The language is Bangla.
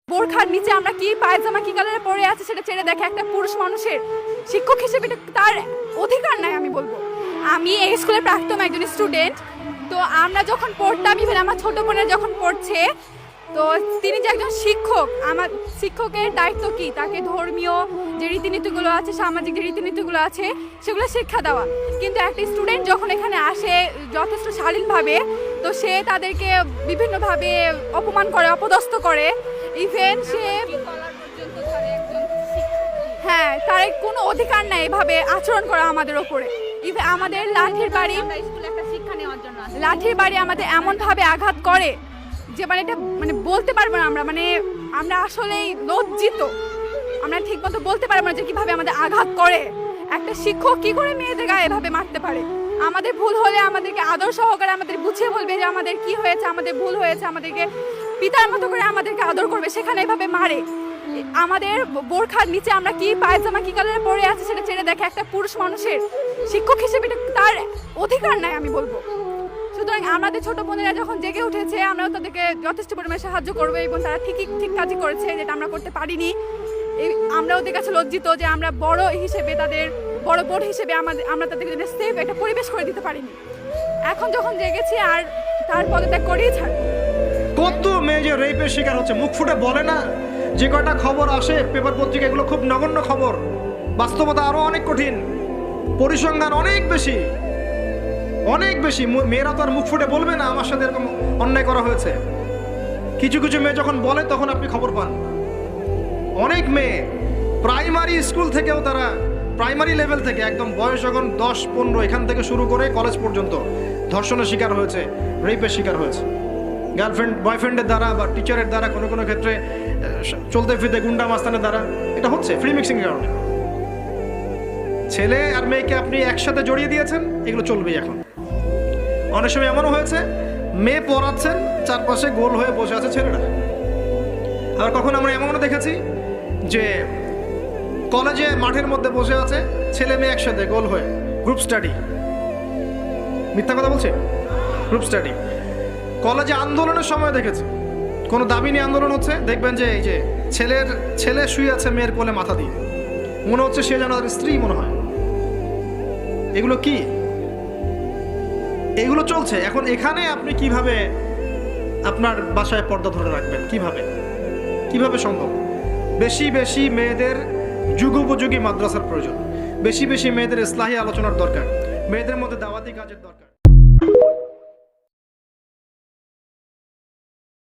বোরখার নিচে আমরা কি পায়জামা কি কালারে পরে আছে সেটা ছেড়ে দেখে একটা পুরুষ মানুষের শিক্ষক হিসেবে এটা তার অধিকার নাই। আমি বলবো আমি এই স্কুলের প্রাক্তন একজন স্টুডেন্ট, তো আমরা যখন পড়তাম, ইভেন আমার ছোট বোনের যখন পড়ছে, তো তিনি যে একজন শিক্ষক, আমার শিক্ষকের দায়িত্ব কি তাকে ধর্মীয় যে রীতিনীতিগুলো আছে, সামাজিক যে রীতিনীতিগুলো আছে সেগুলো শিক্ষা দেওয়া। কিন্তু একটা স্টুডেন্ট যখন এখানে আসে যথেষ্ট শালীনভাবে, তো সে তাদেরকে বিভিন্নভাবে অপমান করে, অপদস্থ করে, ইভেন সে হ্যাঁ তার কোনো অধিকার নাই এভাবে আচরণ করা আমাদের ওপরে। ইভেন আমাদের লাঠির বাড়ি আমাদের এমনভাবে আঘাত করে যে এটা বলতে পারবো না আমরা, আমরা আসলেই লজ্জিত। আমরা ঠিক মতো বলতে পারবো না যে কিভাবে আমাদের আঘাত করে। একটা শিক্ষক কি করে মেয়েদের গায়ে এভাবে মারতে পারে? আমাদের ভুল হলে আমাদেরকে আদর সহকারে আমাদের বুঝিয়ে বলবে যে আমাদের কি হয়েছে, আমাদের ভুল হয়েছে, আমাদেরকে পিতার মতো করে আমাদেরকে আদর করবে, সেখানে এভাবে মারে। আমাদের বোরখার নিচে আমরা কি পায়জামা কি কালারে পরে আছে সেটা ছেড়ে দেখে একটা পুরুষ মানুষের শিক্ষক হিসেবে এটা তার অধিকার নাই। আমি বলবো সুতরাং আমাদের ছোট বোনেরা যখন জেগে উঠেছে, আমরাও তাদেরকে যথেষ্ট পরিমাণে সাহায্য করবো, এবং তারা ঠিক কাজই করেছে, যেটা আমরা করতে পারিনি। আমরা ওদের কাছে লজ্জিত যে আমরা বড় হিসেবে, তাদের বড় বোর্ড হিসেবে আমরা তাদেরকে সেফ একটা পরিবেশ করে দিতে পারিনি। এখন যখন জেগেছি আর তার পদত্যাগ করেই ছাড়বো। কত মেয়ে যে রেপের শিকার হচ্ছে, মুখ ফুটে বলে না। যে কয়টা খবর আসে পেপার পত্রিকা, এগুলো খুব নগণ্য খবর। বাস্তবতা আরো অনেক কঠিন, পরিসংখ্যান অনেক বেশি, অনেক বেশি। মেয়েরা তো আর মুখ ফুটে বলবে না আমার সাথে এরকম অন্যায় করা হয়েছে। কিছু কিছু মেয়ে যখন বলে তখন আপনি খবর পান। অনেক মেয়ে প্রাইমারি স্কুল থেকেও, তারা প্রাইমারি লেভেল থেকে একদম বয়স যখন 10-15 এখান থেকে শুরু করে কলেজ পর্যন্ত ধর্ষণের শিকার হয়েছে, রেপের শিকার হয়েছে, গার্লফ্রেন্ড বয়ফ্রেন্ডের দ্বারা বা টিচারের দ্বারা, কোনো কোনো ক্ষেত্রে চলতে ফিরতে গুন্ডা মাস্তানের দ্বারা। এটা হচ্ছে ফ্রি মিক্সিং এর কারণে। ছেলে আর মেয়েকে আপনি একসাথে জড়িয়ে দিয়েছেন, এগুলো চলবেই। এখন অনেক সময় এমনও হয়েছে মেয়ে পড়াচ্ছেন, চারপাশে গোল হয়ে বসে আছে ছেলেরা। আর কখন আমরা এমনও দেখেছি যে কলেজে মাঠের মধ্যে বসে আছে ছেলে মেয়ে একসাথে গোল হয়ে, গ্রুপ স্টাডি। মিথ্যা কথা বলছে? Group study. কলেজে আন্দোলনের সময় দেখেছি, কোনো দাবি নিয়ে আন্দোলন হচ্ছে, দেখবেন যে এই যে ছেলে শুয়ে আছে মেয়ের কোলে মাথা দিয়ে, মনে হচ্ছে সে যেন তার স্ত্রী মনে হয়। এগুলো কি? এগুলো চলছে এখন। এখানে আপনি কিভাবে আপনার বাসায় পর্দা ধরে রাখবেন? কিভাবে সম্ভব? বেশি বেশি মেয়েদের যুগোপযোগী মাদ্রাসার প্রয়োজন, বেশি বেশি মেয়েদের ইসলাহি আলোচনার দরকার, মেয়েদের মধ্যে দাওয়াতি কাজের দরকার।